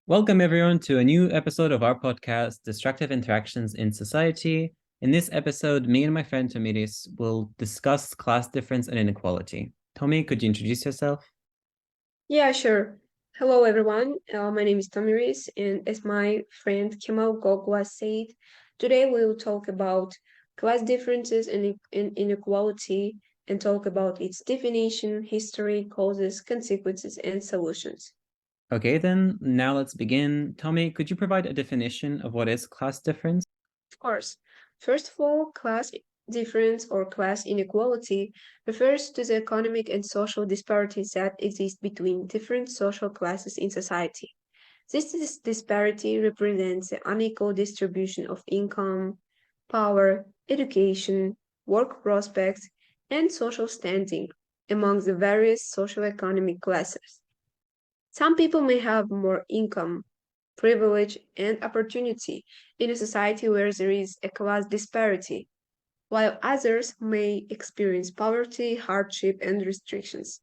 Welcome, everyone, to a new episode of our podcast, Destructive Interactions in Society. In this episode, me and my friend Tomiris will discuss class difference and inequality. Tommy, could you introduce yourself? Yeah, sure. Hello, everyone. My name is Tamiris, and as my friend Kemal Gogwa said, today we will talk about class differences and inequality and talk about its definition, history, causes, consequences, and solutions. Okay, then, now let's begin. Tommy, could you provide a definition of what is class difference? Of course, first of all, class difference or class inequality refers to the economic and social disparities that exist between different social classes in society. This disparity represents the unequal distribution of income, power, education, work prospects, and social standing among the various socioeconomic classes. Some people may have more income, privilege, and opportunity in a society where there is a class disparity, while others may experience poverty, hardship, and restrictions.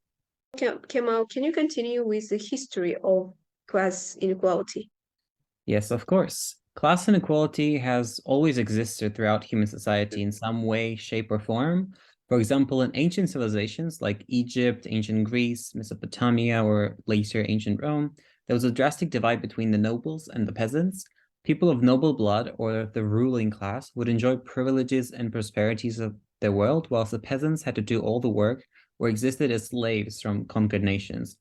Kemal, can you continue with the history of class inequality? Yes, of course. Class inequality has always existed throughout human society in some way, shape, or form. For example, in ancient civilizations like Egypt, ancient Greece, Mesopotamia, or later ancient Rome, there was a drastic divide between the nobles and the peasants. People of noble blood, or the ruling class, would enjoy privileges and prosperities of their world, whilst the peasants had to do all the work or existed as slaves from conquered nations,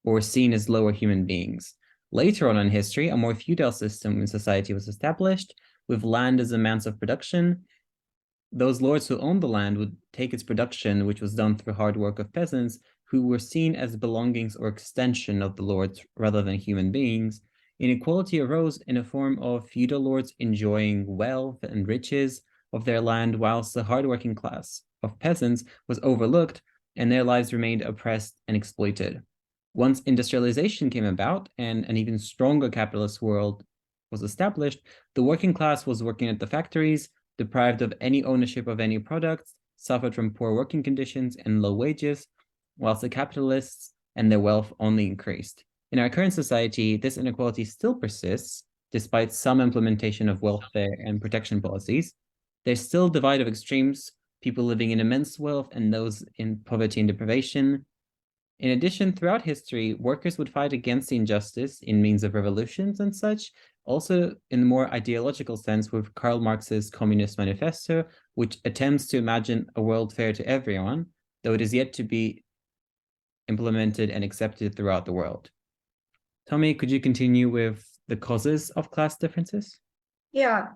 or were seen as lower human beings. Later on in history, a more feudal system in society was established, with land as a means of production. Those lords who owned the land would take its production, which was done through hard work of peasants, who were seen as belongings or extension of the lords rather than human beings. Inequality arose in a form of feudal lords enjoying wealth and riches of their land, whilst the hardworking class of peasants was overlooked and their lives remained oppressed and exploited. Once industrialization came about and an even stronger capitalist world was established, the working class was working at the factories, deprived of any ownership of any products, suffered from poor working conditions and low wages, whilst the capitalists and their wealth only increased. In our current society, this inequality still persists, despite some implementation of welfare and protection policies. There's still a divide of extremes, people living in immense wealth and those in poverty and deprivation. In addition, throughout history, workers would fight against the injustice in means of revolutions and such, also in the more ideological sense with Karl Marx's Communist Manifesto, which attempts to imagine a world fair to everyone, though it is yet to be implemented and accepted throughout the world. Tommy, could you continue with the causes of class differences? Yeah,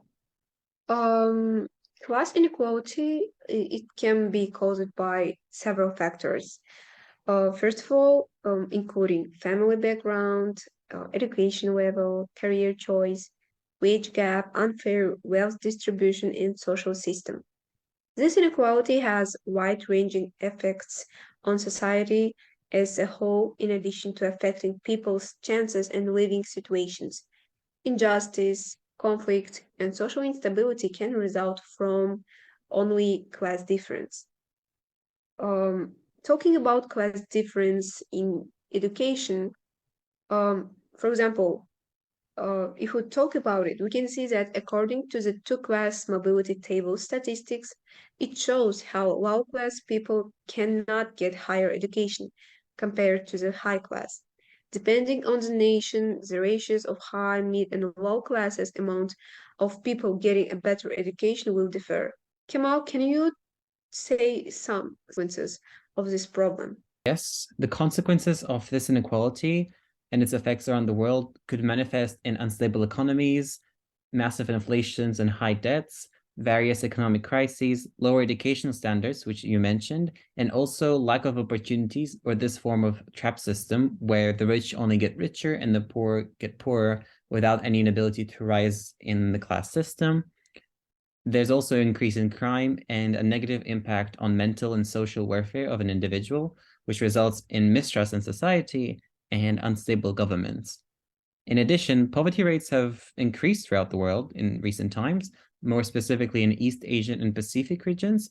um, class inequality, it can be caused by several factors. First of all, including family background, education level, career choice, wage gap, unfair wealth distribution, and social system. This inequality has wide-ranging effects on society as a whole, in addition to affecting people's chances and living situations. Injustice, conflict, and social instability can result from only class difference. Um, Talking about class difference in education, for example, if we talk about it, we can see that according to the two-class mobility table statistics, it shows how low-class people cannot get higher education compared to the high class. Depending on the nation, the ratios of high, mid, and low classes amount of people getting a better education will differ. Kemal, can you say some consequences of this problem? Yes, the consequences of this inequality and its effects around the world could manifest in unstable economies, massive inflations and high debts, various economic crises, lower education standards, which you mentioned, and also lack of opportunities or this form of trap system where the rich only get richer and the poor get poorer without any ability to rise in the class system. There's also an increase in crime and a negative impact on mental and social welfare of an individual, which results in mistrust in society and unstable governments. In addition, poverty rates have increased throughout the world in recent times, more specifically in East Asian and Pacific regions,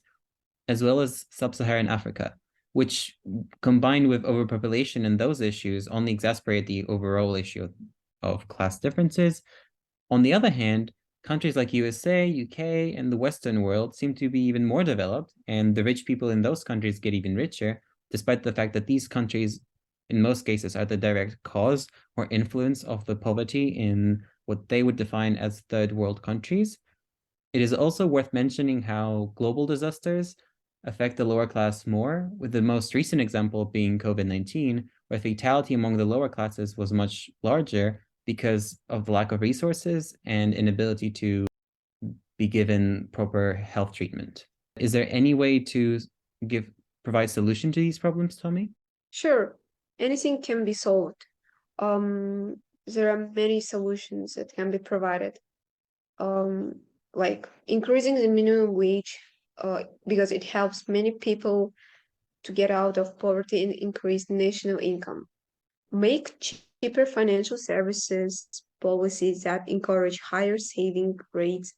as well as sub-Saharan Africa, which combined with overpopulation and those issues only exacerbate the overall issue of of class differences. On the other hand, countries like USA, UK, and the Western world seem to be even more developed, and the rich people in those countries get even richer, despite the fact that these countries, in most cases, are the direct cause or influence of the poverty in what they would define as third world countries. It is also worth mentioning how global disasters affect the lower class more, with the most recent example being COVID-19, where fatality among the lower classes was much larger because of the lack of resources and inability to be given proper health treatment. Is there any way to give provide solution to these problems, Tommy? Sure, anything can be solved. There are many solutions that can be provided. Um, like increasing the minimum wage, because it helps many people to get out of poverty and increase national income. Make cheaper financial services policies that encourage higher saving rates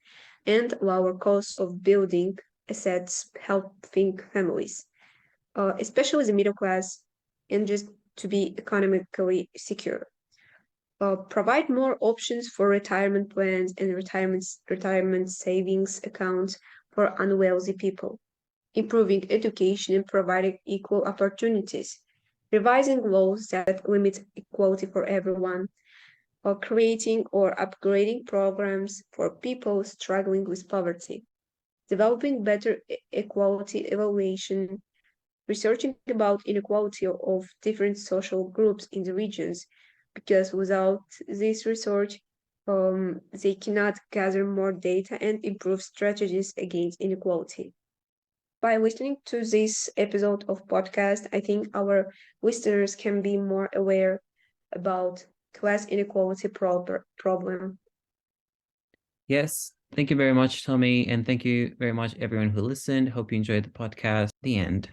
and lower costs of building assets, helping families, especially the middle class, and just to be economically secure. Provide more options for retirement plans and retirement savings accounts for unwealthy people, improving education and providing equal opportunities, revising laws that limit equality for everyone, or creating or upgrading programs for people struggling with poverty, developing better equality evaluation, researching about inequality of different social groups in the regions, because without this research, they cannot gather more data and improve strategies against inequality. By listening to this episode of podcast, I think our listeners can be more aware about class inequality problem. Yes. Thank you very much, Tommy. And thank you very much, everyone who listened. Hope you enjoyed the podcast. The end.